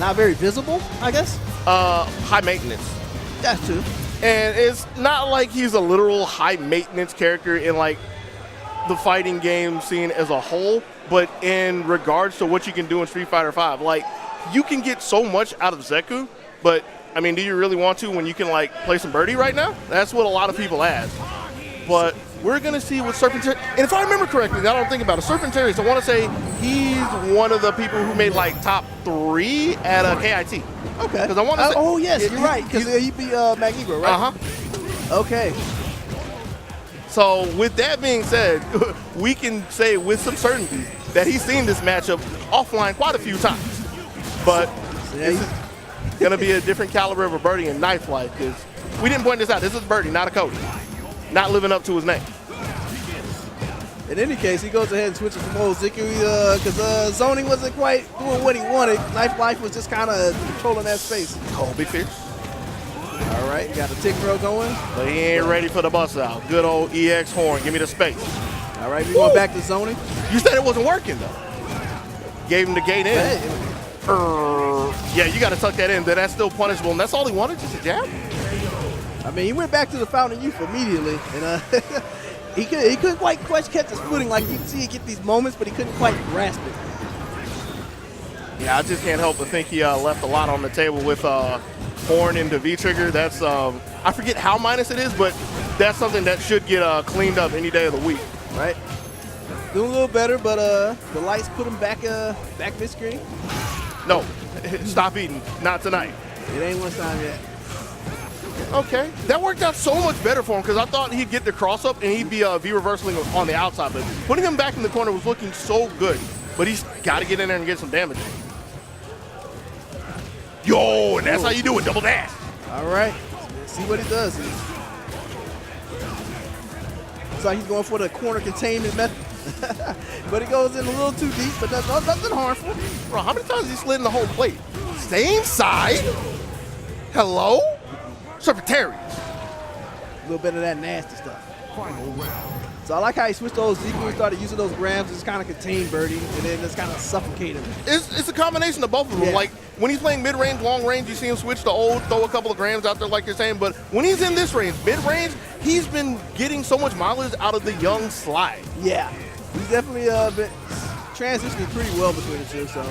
not very visible, I guess. High maintenance. That's true. And it's not like he's a literal high maintenance character in like the fighting game scene as a whole, but in regards to what you can do in Street Fighter V, like you can get so much out of Zeku, but I mean, do you really want to when you can like play some birdie right now? That's what a lot of people ask. But we're going to see with Serpentaurus, and if I remember correctly, now I don't think about it, Serpentaurus, I want to say he's one of the people who made like top 3 at a KIT. Okay. Because I want to say, oh yes, you're right. Because he beat Magneto, right? Okay. So with that being said, we can say with some certainty that he's seen this matchup offline quite a few times. But this is going to be a different caliber of a birdie in Knifelife, because we didn't point this out. This is birdie, not a Cody. Not living up to his name. In any case, he goes ahead and switches from old Zeku because zoning wasn't quite doing what he wanted. Knifelife was just kind of controlling that space. Oh, big fierce. All right, you got the tick throw going. But he ain't ready for the bust out. Good old EX horn. Give me the space. All right, we going back to zoning. You said it wasn't working, though. Gave him the gate in. Yeah, you got to tuck that in. Then that's still punishable. And that's all he wanted, just a jab? I mean, he went back to the Fountain of Youth immediately. And he couldn't quite catch his footing. Like you can see, he get these moments, but he couldn't quite grasp it. Yeah, I just can't help but think he left a lot on the table with horn into V-trigger. That's, I forget how minus it is, but that's something that should get cleaned up any day of the week. Right. Doing a little better, but the lights put him back mid-screen. No, stop eating. Not tonight. It ain't one time yet. Okay, that worked out so much better for him because I thought he'd get the cross up and he'd be V-reversing on the outside, but putting him back in the corner was looking so good. But he's got to get in there and get some damage. Yo, and that's how you do it, double dash. All right, let's see what he does. Looks like he's going for the corner containment method. But he goes in a little too deep, but that's nothing harmful. Bro, how many times has he slid in the whole plate? Same side? Hello? Serpentaurus. A little bit of that nasty stuff. Final round. So I like how he switched those Zeku and started using those grams to just kind of contain birdie and then just kind of suffocate him. It's a combination of both of them. Yeah. Like when he's playing mid-range, long range, you see him switch to old, throw a couple of grams out there like you're saying. But when he's in this range, mid-range, he's been getting so much mileage out of the young slide. Yeah, he's definitely been transitioning pretty well between the two. So,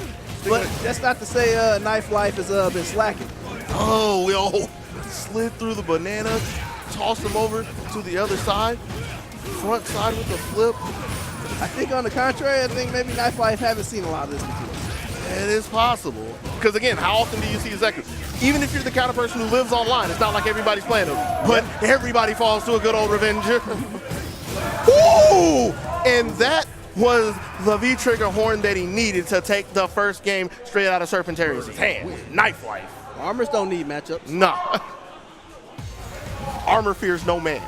but that's not to say Knifelife has been slacking. Oh, yo, slid through the banana, tossed him over to the other side. Front side with the flip. I think on the contrary, I think maybe Knifelife haven't seen a lot of this before. It is possible. Because again, how often do you see Zeku? Even if you're the kind of person who lives online, it's not like everybody's playing him. But everybody falls to a good old Revenger. Ooh! And that was the V-trigger horn that he needed to take the first game straight out of Serpentaurus' hand. Knifelife. Armors don't need matchups. Nah. Armor fears no man.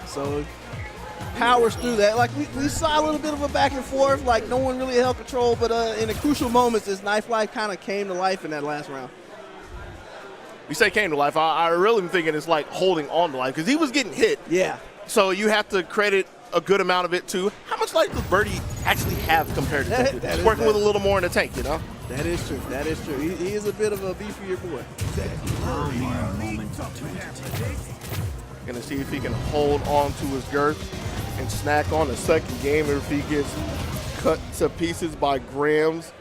So powers through that. Like we saw a little bit of a back and forth, like no one really held control, but in the crucial moments, this Knifelife kind of came to life in that last round. You say came to life, I really am thinking it's like holding on to life because he was getting hit. Yeah. So you have to credit a good amount of it to how much life does Birdie actually have compared to that He's working with a little more in the tank, you know? That is true. That is true. He is a bit of a beefier boy. Gonna see if he can hold on to his girth and snack on the second game, or if he gets cut to pieces by grams,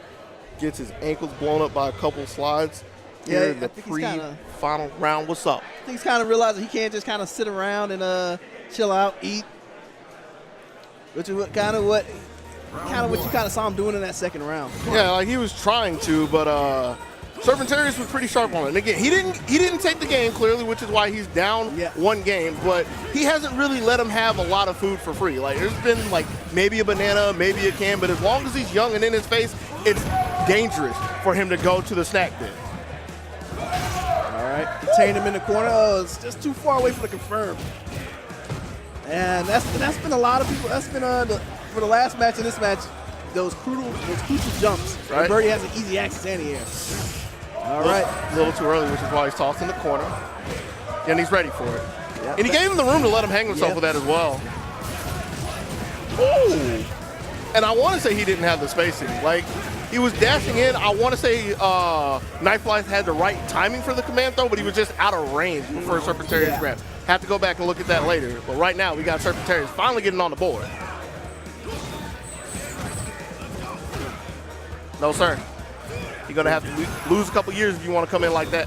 gets his ankles blown up by a couple slides. Yeah, in the pre-final round. What's up? I think he's kind of realizing he can't just kind of sit around and chill out, eat, which is kind of what you kind of saw him doing in that second round. Yeah, like he was trying to, but Serpentaurus was pretty sharp on it. And again, he didn't take the game clearly, which is why he's down one game. But he hasn't really let him have a lot of food for free. Like there's been like maybe a banana, maybe a can, but as long as he's young and in his face, it's dangerous for him to go to the snack bin. All right, contain him in the corner. Oh, it's just too far away for the confirm. And that's been a lot of people. That's been for the last match and this match, those crucial jumps. Right. Birdie has an easy access anti-air. All right. A little too early, which is why he's tossed in the corner. And he's ready for it. Yep. And he gave him the room to let him hang himself with that as well. Ooh. And I want to say he didn't have the spacing. Like, He was dashing in. I want to say Knifelife had the right timing for the command throw, but he was just out of range before Serpentaurus grab. Have to go back and look at that later. But right now, we got Serpentaurus finally getting on the board. No, sir. You're going to have to lose a couple years if you want to come in like that.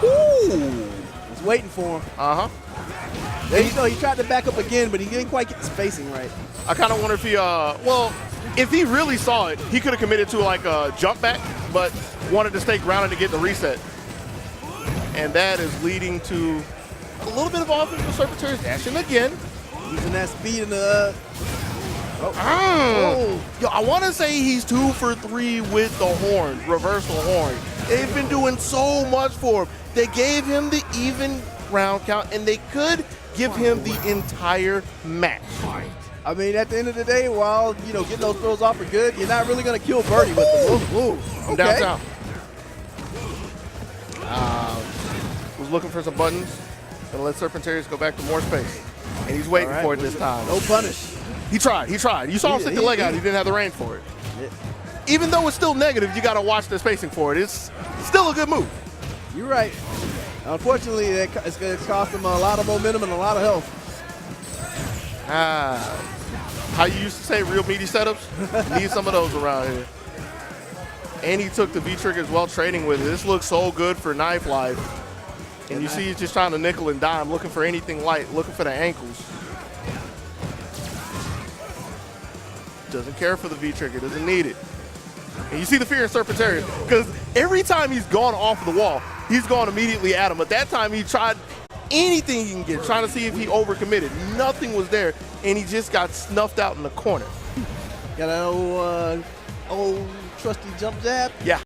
Ooh. He's waiting for him. Uh-huh. There you go. He tried to back up again, but he didn't quite get the spacing right. I kind of wonder if he, well, if he really saw it, he could have committed to like a jump back, but wanted to stay grounded to get the reset. And that is leading to a little bit of offense for Serpentaurus dashing again. Using that speed in the... Yo, I want to say he's 2 for 3 with the horn, reversal horn. They've been doing so much for him. They gave him the even round count, and they could give him the entire match. I mean, at the end of the day, while, you know, getting those throws off are good, you're not really going to kill Birdie with them. Ooh, I'm downtown. Was looking for some buttons. Gonna let Serpentaurus go back to more space. And he's waiting for it this time. No punish. He tried. You saw him stick the leg out. He didn't have the range for it. Even though it's still negative, you got to watch the spacing for it. It's still a good move. You're right. Unfortunately, it's going to cost him a lot of momentum and a lot of health. How you used to say, real meaty setups? Need some of those around here. And he took the V-trigger as well, trading with it. This looks so good for Knifelife. And you see he's just trying to nickel and dime, looking for anything light, looking for the ankles. Doesn't care for the V-trigger, doesn't need it. And you see the fear in Serpentaurus, because every time he's gone off the wall, he's gone immediately at him. But that time he tried anything he can get, trying to see if he overcommitted. Nothing was there, and he just got snuffed out in the corner. Got an old trusty jump jab. Yeah.